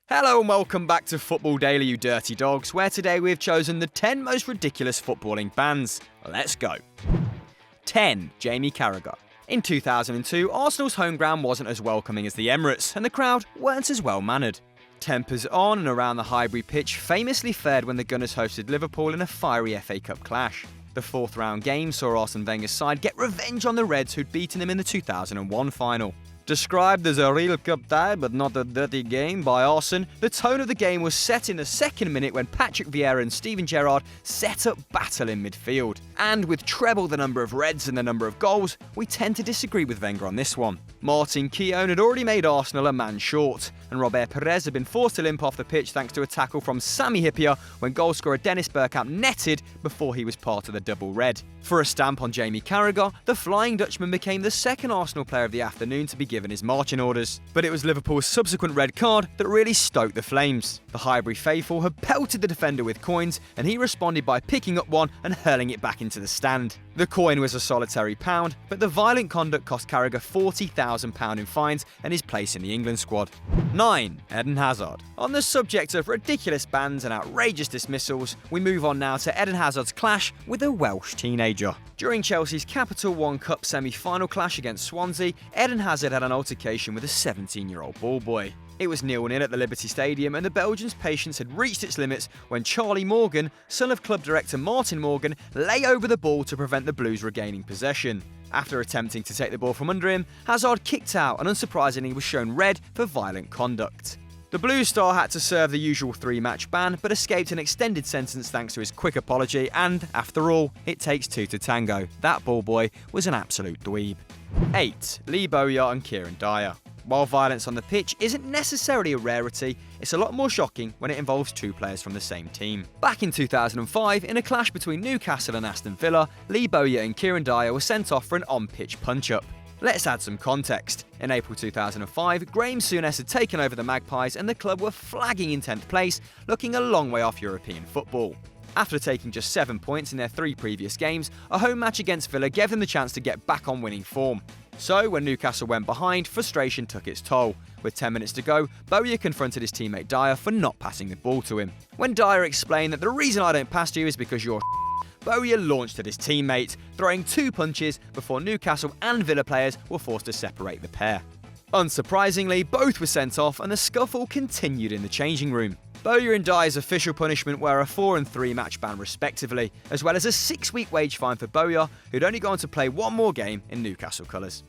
Hello and welcome back to Football Daily, you dirty dogs, where today we've chosen the 10 most ridiculous footballing bans. Let's go. 10. Jamie Carragher. In 2002, Arsenal's home ground wasn't as welcoming as the Emirates, and the crowd weren't as well-mannered. Tempers on and around the Highbury pitch famously fared when the Gunners hosted Liverpool in a fiery FA Cup clash. The fourth-round game saw Arsene Wenger's side get revenge on the Reds who'd beaten them in the 2001 final. Described as a real cup tie but not a dirty game by Arsene, the tone of the game was set in the second minute when Patrick Vieira and Steven Gerrard set up battle in midfield. And with treble the number of Reds and the number of goals, we tend to disagree with Wenger on this one. Martin Kieron had already made Arsenal a man short, and Robert Perez had been forced to limp off the pitch thanks to a tackle from Sami Hyypiä when goalscorer Dennis Bergkamp netted before he was part of the double red. For a stamp on Jamie Carragher, the Flying Dutchman became the second Arsenal player of the afternoon to be given his marching orders. But it was Liverpool's subsequent red card that really stoked the flames. The Highbury faithful had pelted the defender with coins, and he responded by picking up one and hurling it back into the stand. The coin was a solitary £1, but the violent conduct cost Carragher £40,000 in fines and his place in the England squad. 9. Eden Hazard. On the subject of ridiculous bans and outrageous dismissals, we move on now to Eden Hazard's clash with a Welsh teenager. During Chelsea's Capital One Cup semi-final clash against Swansea, Eden Hazard had an altercation with a 17-year-old ball boy. It was 0-0 at the Liberty Stadium, and the Belgians' patience had reached its limits when Charlie Morgan, son of club director Martin Morgan, lay over the ball to prevent the Blues regaining possession. After attempting to take the ball from under him, Hazard kicked out and unsurprisingly was shown red for violent conduct. The Blues star had to serve the usual 3-match ban, but escaped an extended sentence thanks to his quick apology, and, after all, it takes two to tango. That ball boy was an absolute dweeb. 8. Lee Bowyer and Kieron Dyer. While violence on the pitch isn't necessarily a rarity, it's a lot more shocking when it involves two players from the same team. Back in 2005, in a clash between Newcastle and Aston Villa, Lee Bowyer and Kieron Dyer were sent off for an on-pitch punch-up. Let's add some context. In April 2005, Graham Souness had taken over the Magpies and the club were flagging in 10th place, looking a long way off European football. After taking just 7 points in their 3 previous games, a home match against Villa gave them the chance to get back on winning form. So, when Newcastle went behind, frustration took its toll. With 10 minutes to go, Bowyer confronted his teammate Dyer for not passing the ball to him. When Dyer explained that the reason I don't pass to you is because you're Bowyer launched at his teammate, throwing 2 punches before Newcastle and Villa players were forced to separate the pair. Unsurprisingly, both were sent off and the scuffle continued in the changing room. Bowyer and Dyer's official punishment were a 4- and 3-match ban respectively, as well as a 6-week wage fine for Bowyer, who'd only gone to play one more game in Newcastle colours.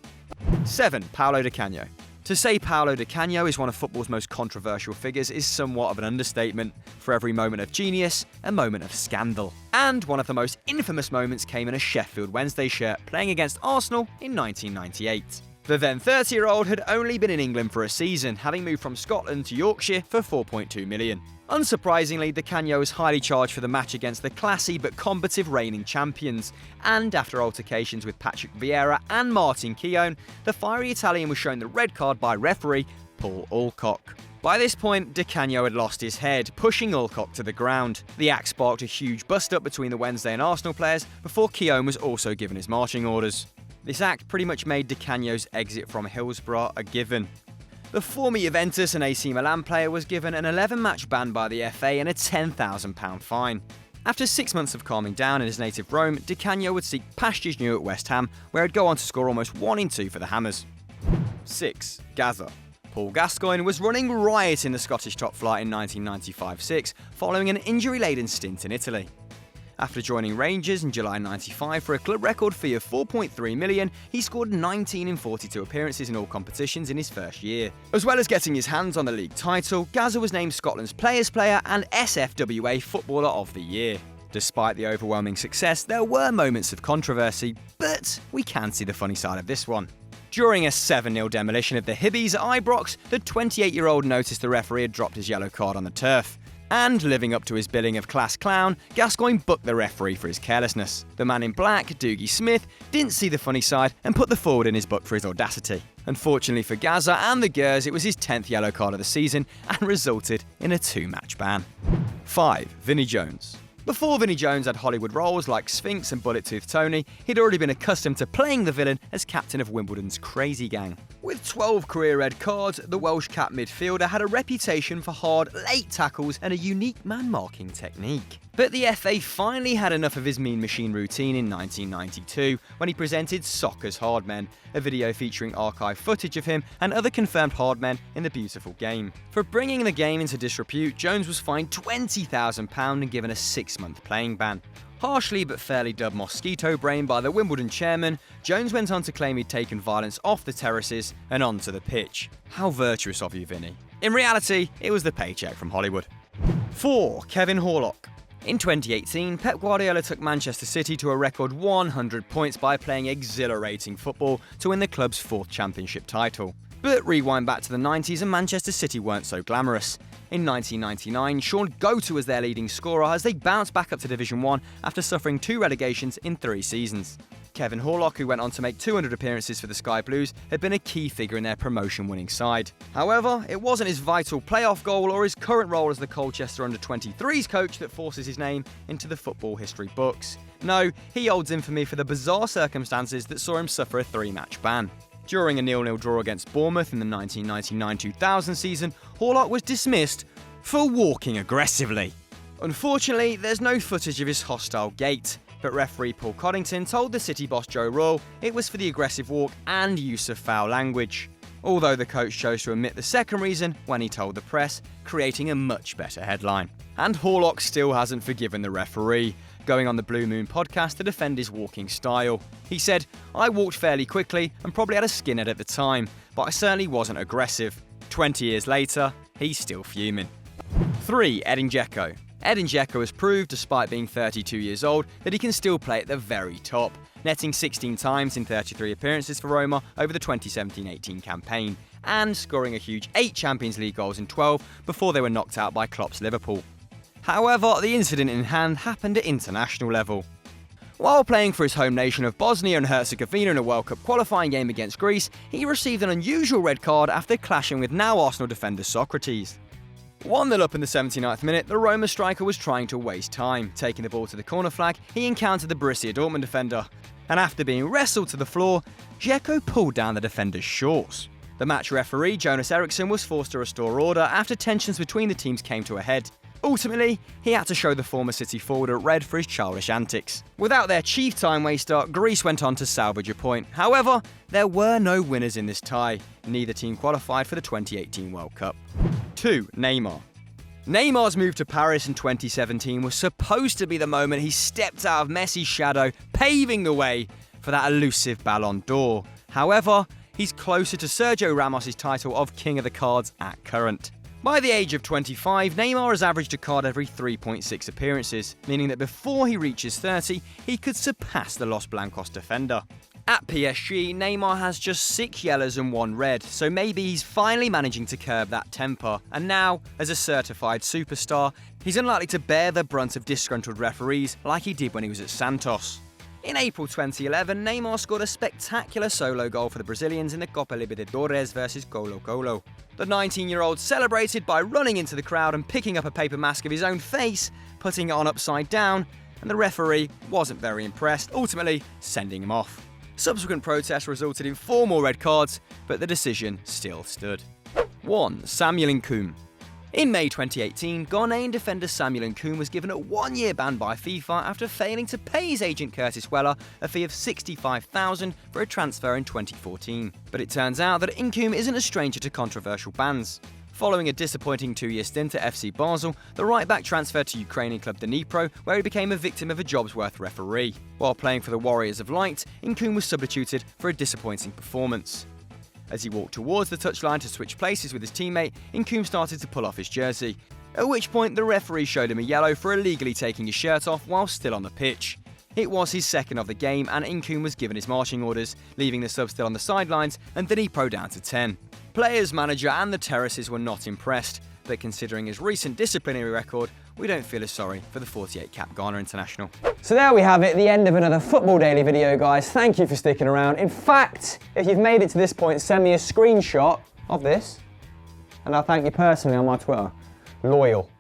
7. Paolo Di Canio. To say Paolo Di Canio is one of football's most controversial figures is somewhat of an understatement. For every moment of genius, a moment of scandal. And one of the most infamous moments came in a Sheffield Wednesday shirt, playing against Arsenal in 1998. The then 30-year-old had only been in England for a season, having moved from Scotland to Yorkshire for £4.2 million. Unsurprisingly, Di Canio was highly charged for the match against the classy but combative reigning champions, and after altercations with Patrick Vieira and Martin Keown, the fiery Italian was shown the red card by referee Paul Alcock. By this point, Di Canio had lost his head, pushing Alcock to the ground. The act sparked a huge bust-up between the Wednesday and Arsenal players before Keown was also given his marching orders. This act pretty much made Di Canio's exit from Hillsborough a given. The former Juventus and AC Milan player was given an 11-match ban by the FA and a £10,000 fine. After 6 months of calming down in his native Rome, Di Canio would seek pastures new at West Ham, where he'd go on to score almost 1 in 2 for the Hammers. 6. Gaza. Paul Gascoigne was running riot in the Scottish top flight in 1995-6, following an injury-laden stint in Italy. After joining Rangers in July 95 for a club record fee of £4.3 million, he scored 19 in 42 appearances in all competitions in his first year. As well as getting his hands on the league title, Gaza was named Scotland's Players' Player and SFWA Footballer of the Year. Despite the overwhelming success, there were moments of controversy, but we can see the funny side of this one. During a 7-0 demolition of the Hibbies at Ibrox, the 28-year-old noticed the referee had dropped his yellow card on the turf. And, living up to his billing of class clown, Gascoigne booked the referee for his carelessness. The man in black, Doogie Smith, didn't see the funny side and put the forward in his book for his audacity. Unfortunately for Gaza and the Gers, it was his 10th yellow card of the season and resulted in a 2-match ban. 5. Vinnie Jones. Before Vinnie Jones had Hollywood roles like Sphinx and Bullet Tooth Tony, he'd already been accustomed to playing the villain as captain of Wimbledon's Crazy Gang. With 12 career red cards, the Welsh cap midfielder had a reputation for hard, late tackles and a unique man-marking technique. But the FA finally had enough of his mean machine routine in 1992 when he presented Soccer's Hard Men, a video featuring archive footage of him and other confirmed hard men in the beautiful game. For bringing the game into disrepute, Jones was fined £20,000 and given a 6-month playing ban. Harshly but fairly dubbed Mosquito Brain by the Wimbledon chairman, Jones went on to claim he'd taken violence off the terraces and onto the pitch. How virtuous of you, Vinnie. In reality, it was the paycheck from Hollywood. 4. Kevin Horlock. In 2018, Pep Guardiola took Manchester City to a record 100 points by playing exhilarating football to win the club's 4th championship title. But rewind back to the 90s and Manchester City weren't so glamorous. In 1999, Sean Goater was their leading scorer as they bounced back up to Division 1 after suffering 2 relegations in 3 seasons. Kevin Horlock, who went on to make 200 appearances for the Sky Blues, had been a key figure in their promotion-winning side. However, it wasn't his vital playoff goal or his current role as the Colchester Under-23s coach that forces his name into the football history books. No, he holds infamy for the bizarre circumstances that saw him suffer a 3-match ban. During a 0-0 draw against Bournemouth in the 1999-2000 season, Horlock was dismissed for walking aggressively. Unfortunately, there's no footage of his hostile gait, but referee Paul Coddington told the City boss Joe Royle it was for the aggressive walk and use of foul language. Although the coach chose to omit the second reason when he told the press, creating a much better headline. And Horlock still hasn't forgiven the referee, going on the Blue Moon podcast to defend his walking style. He said, "I walked fairly quickly and probably had a skinhead at the time, but I certainly wasn't aggressive." 20 years later, he's still fuming. 3. Edin Dzeko. Edin Dzeko has proved, despite being 32 years old, that he can still play at the very top, netting 16 times in 33 appearances for Roma over the 2017-18 campaign, and scoring a huge 8 Champions League goals in 12 before they were knocked out by Klopp's Liverpool. However, the incident in hand happened at international level. While playing for his home nation of Bosnia and Herzegovina in a World Cup qualifying game against Greece, he received an unusual red card after clashing with now Arsenal defender Socrates. 1-0 up in the 79th minute, the Roma striker was trying to waste time. Taking the ball to the corner flag, he encountered the Borussia Dortmund defender, and after being wrestled to the floor, Dzeko pulled down the defender's shorts. The match referee, Jonas Eriksson, was forced to restore order after tensions between the teams came to a head. Ultimately, he had to show the former City forward a red for his childish antics. Without their chief time waster, Greece went on to salvage a point. However, there were no winners in this tie. Neither team qualified for the 2018 World Cup. 2. Neymar. Neymar's move to Paris in 2017 was supposed to be the moment he stepped out of Messi's shadow, paving the way for that elusive Ballon d'Or. However, he's closer to Sergio Ramos' title of King of the Cards at current. By the age of 25, Neymar has averaged a card every 3.6 appearances, meaning that before he reaches 30, he could surpass the Los Blancos defender. At PSG, Neymar has just 6 yellows and 1 red, so maybe he's finally managing to curb that temper. And now, as a certified superstar, he's unlikely to bear the brunt of disgruntled referees like he did when he was at Santos. In April 2011, Neymar scored a spectacular solo goal for the Brazilians in the Copa Libertadores versus Colo-Colo. The 19-year-old celebrated by running into the crowd and picking up a paper mask of his own face, putting it on upside down, and the referee wasn't very impressed, ultimately sending him off. Subsequent protests resulted in 4 more red cards, but the decision still stood. 1. Samuel Inkoom. In May 2018, Ghanaian defender Samuel Inkoom was given a 1-year ban by FIFA after failing to pay his agent Curtis Weller a fee of $65,000 for a transfer in 2014. But it turns out that Inkoom isn't a stranger to controversial bans. Following a disappointing 2-year stint at FC Basel, the right-back transferred to Ukrainian club Dnipro, where he became a victim of a job's-worth referee. While playing for the Warriors of Light, Inkoom was substituted for a disappointing performance. As he walked towards the touchline to switch places with his teammate, Inkoom started to pull off his jersey, at which point the referee showed him a yellow for illegally taking his shirt off while still on the pitch. It was his second of the game and Inkoom was given his marching orders, leaving the sub still on the sidelines and Dnipro down to 10. Players, manager and the terraces were not impressed, but considering his recent disciplinary record, we don't feel as sorry for the 48-cap Ghana international. So there we have it, the end of another Football Daily video, guys. Thank you for sticking around. In fact, if you've made it to this point, send me a screenshot of this, and I'll thank you personally on my Twitter. Loyal.